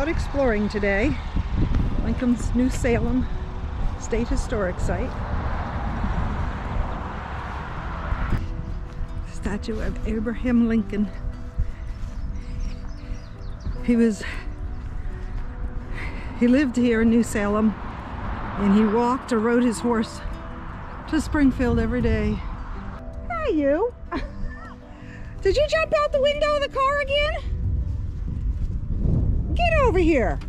out exploring today. Lincoln's New Salem State Historic Site. Statue of Abraham Lincoln. He lived here in New Salem, and he walked or rode his horse to Springfield every day. Hi, you. Did you jump out the window of the car again? Get over here.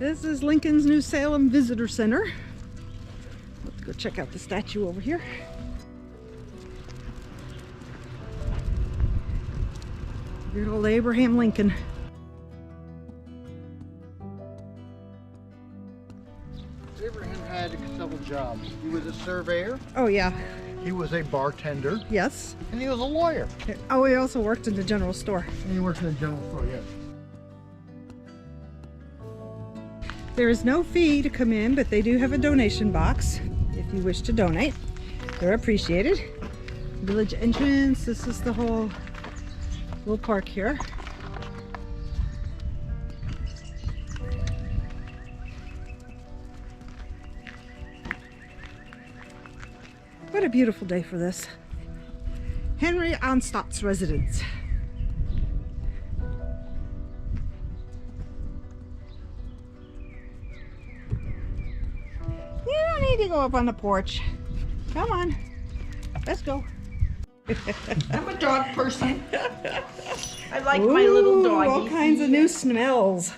This is Lincoln's New Salem Visitor Center. Let's go check out the statue over here. Good old Abraham Lincoln. Abraham had several jobs. He was a surveyor. Oh yeah. He was a bartender. Yes. And he was a lawyer. Oh, he also worked in the general store. And he worked in a general store, yes. There is no fee to come in, but they do have a donation box if you wish to donate. They're appreciated. Village entrance. This is the whole little park here. What a beautiful day for this. Henry Onstott's residence. You don't need to go up on the porch. Come on, let's go. I'm a dog person. I like my little doggy. All kinds of new smells.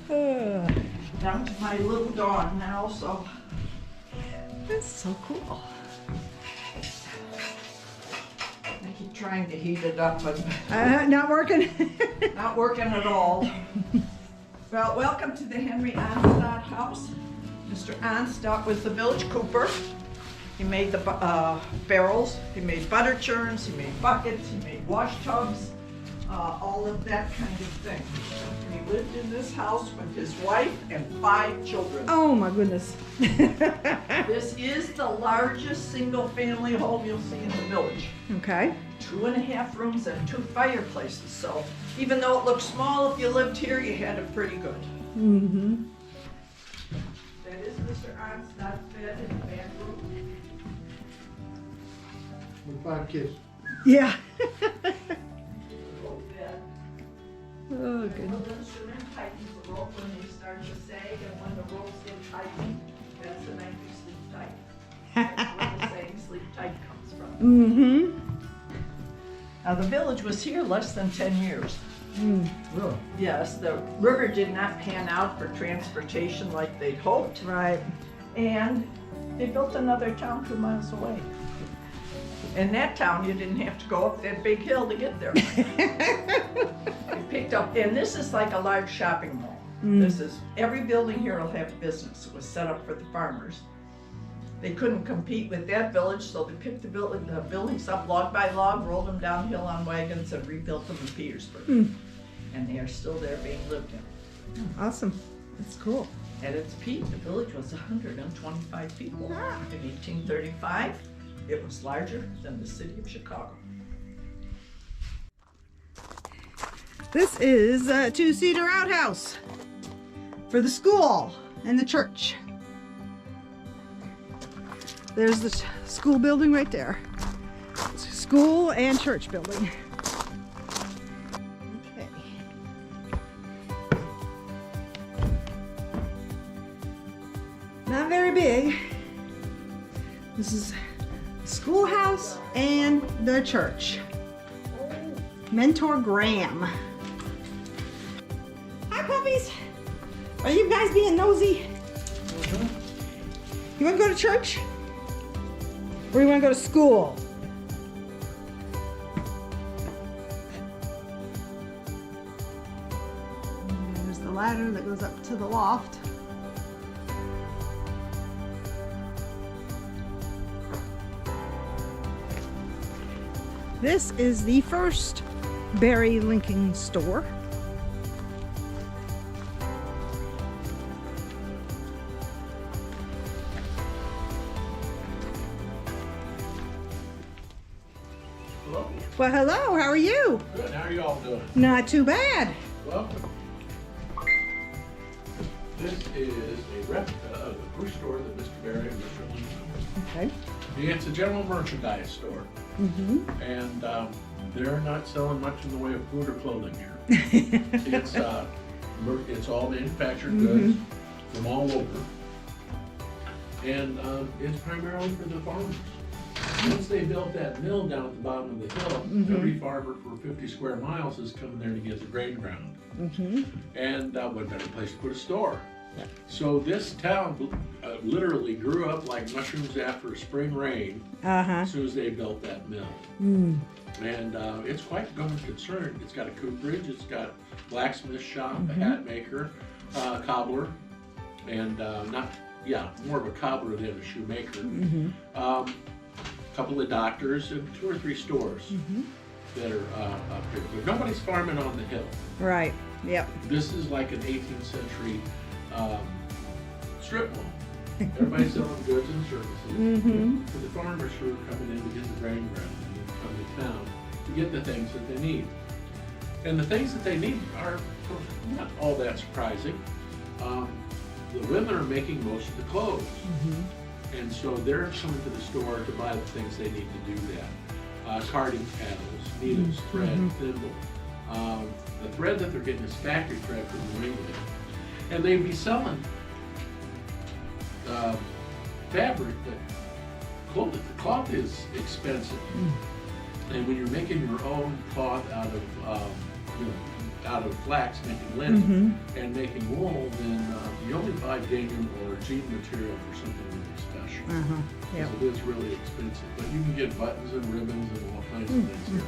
Down to my little dog now, so. That's so cool. I keep trying to heat it up, but Not working. not working at all. Well, welcome to the Henry Onstott house. Mr. Onstott was the village cooper. He made the barrels, he made butter churns, he made buckets, he made wash tubs, all of that kind of thing. And he lived in this house with his wife and 5 children. Oh my goodness. This is the largest single-family home you'll see in the village. Okay. 2.5 rooms and 2 fireplaces. So even though it looks small, if you lived here, you had it pretty good. Mm-hmm. That is Mr. Onstott's bed in the back room. With 5 kids. Yeah. Old bed. Oh, The good. little instrument tightens the rope when they start to sag, and when the ropes get tightened, that's the night you sleep tight. That's where the saying sleep tight comes from. Mm-hmm. Now the village was here less than 10 years. Really? Yes, the river did not pan out for transportation like they'd hoped, Right. and they built another town 2 miles away. In that town, you didn't have to go up that big hill to get there. They picked up, and this is like a large shopping mall. This is, every building here will have a business. It was set up for the farmers. They couldn't compete with that village, so they picked the buildings up log by log, rolled them downhill on wagons, and rebuilt them in Petersburg. And they are still there being lived in. Awesome. That's cool. At its peak, the village was 125 people. In 1835, it was larger than the city of Chicago. This is a 2-seater outhouse for the school and the church. There's the school building right there. School and church building. Okay. Not very big. This is the schoolhouse and the church. Mentor Graham. Hi, puppies. Are you guys being nosy? You want to go to church? Or you want to go to school? a ladder that goes up to the loft. This is the first Barry Lincoln store. Hello. Well, hello, how are you? Good. How are you all doing? Not too bad. Welcome. This is a replica of the first store that Mr. Barry and Mr. Lincoln owned. Okay. It's a general merchandise store, and they're not selling much in the way of food or clothing here. It's all manufactured goods from all over, and it's primarily for the farmers. Once they built that mill down at the bottom of the hill, every farmer for 50 square miles is coming there to get the grain ground. And what better place to put a store? So this town literally grew up like mushrooms after a spring rain as soon as they built that mill. And it's quite going concern. It's got a cooperage, it's got a blacksmith shop, a hat maker, cobbler, and more of a cobbler than a shoemaker. Couple of doctors and 2 or 3 stores that are up here. But nobody's farming on the hill. Right, yep. This is like an 18th century strip mall. Everybody's selling goods and services. For the farmers who are coming in to get the grain ground and then come to town to get the things that they need. And the things that they need are not all that surprising. The women are making most of the clothes. And so they're coming to the store to buy the things they need to do that. Carding paddles, needles, thread, thimble. The thread that they're getting is factory thread from New England. And they'd be selling fabric, but the cloth is expensive. And when you're making your own cloth out of flax, making linen, and making wool, then you only buy gingham or jean material for something really special. Because it is really expensive. But you can get buttons and ribbons and all kinds of things here.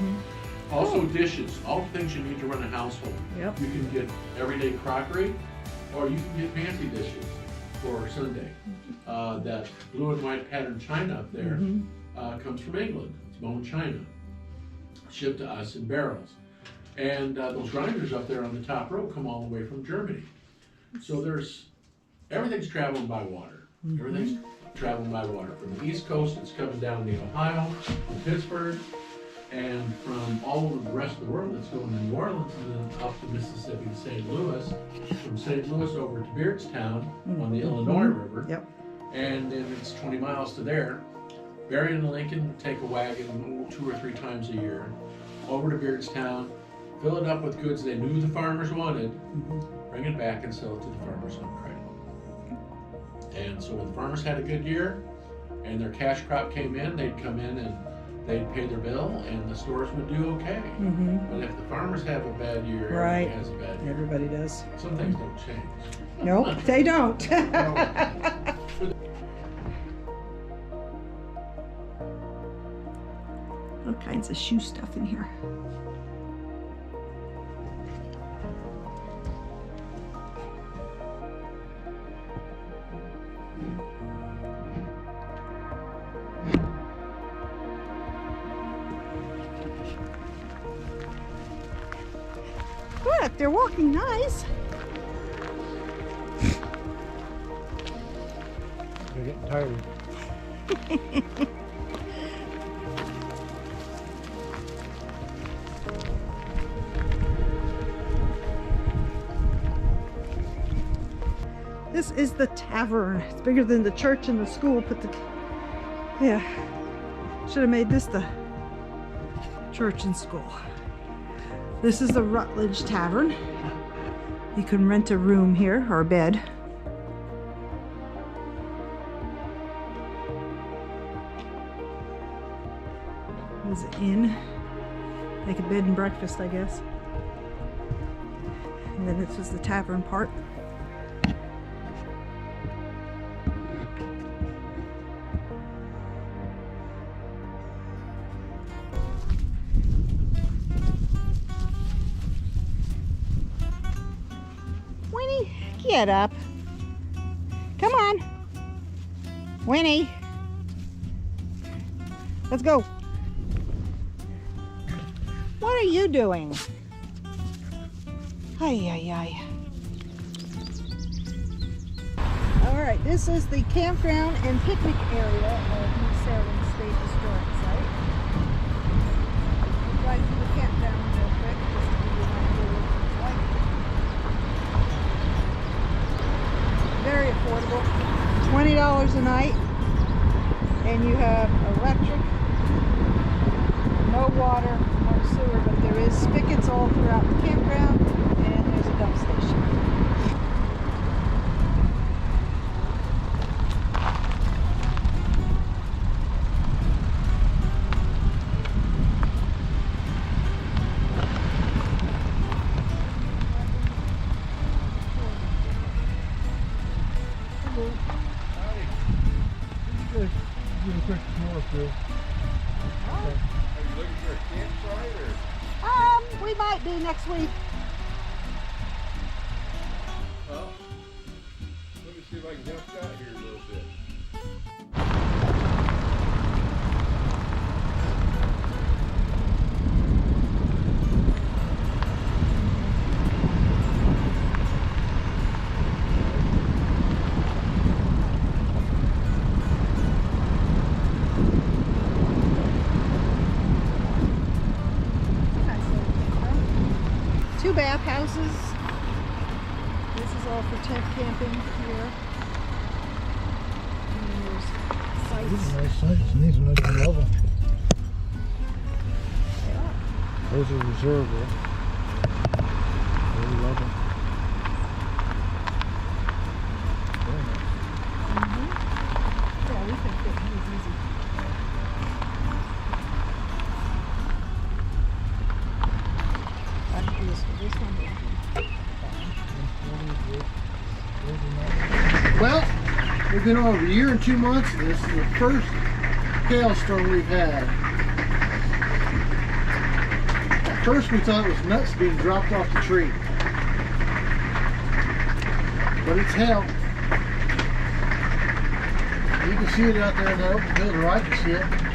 Also dishes, all the things you need to run a household. You can get everyday crockery, or you can get fancy dishes for Sunday. That blue and white patterned china up there comes from England. It's bone china, shipped to us in barrels. And those grinders up there on the top row come all the way from Germany. So everything's traveling by water. Everything's traveling by water. From the East Coast, it's coming down the Ohio, from Pittsburgh, and from all over the rest of the world, it's going to New Orleans and then up the Mississippi to St. Louis. From St. Louis over to Beardstown on the Illinois River. And then it's 20 miles to there. Barry and Lincoln take a wagon 2 or 3 times a year over to Beardstown, fill it up with goods they knew the farmers wanted, bring it back and sell it to the farmers on credit. And so when the farmers had a good year and their cash crop came in, they'd come in and they'd pay their bill and the stores would do okay. But if the farmers have a bad year, everybody has a bad year. Everybody does. Some things don't change. Nope, they don't. All kinds of shoe stuff in here. Look, they're walking nice. They're getting tired. This is the tavern. It's bigger than the church and the school. Should have made this the church and school. This is the Rutledge Tavern. You can rent a room here or a bed. There's an inn, like a bed and breakfast, I guess. And then this was the tavern part. Get up. Come on. Winnie. Let's go. What are you doing? Ay, ay, ay. All right, this is the campground and picnic area of New Salem State Historic Site. We'll drive through the campground real quick just to give you an idea what it's like. Very affordable, $20 a night, and you have electric, no water, no sewer, but there is spigots all throughout the campground, and there's a dump station. We might be next week. Well, let me see if I can help you out here a little bit. Two bathhouses. This is all for tent camping here. And then there's These sites. are nice sites, and these are nice and level. They are. Those are reservable. Very level. Very nice. Yeah, we can fit these easy. I can do this for this one. Well, we've been over a year and 2 months, and this is the first hailstorm we've had. At first we thought it was nuts being dropped off the tree. But it's hail. You can see it out there in the open field, or I can see it.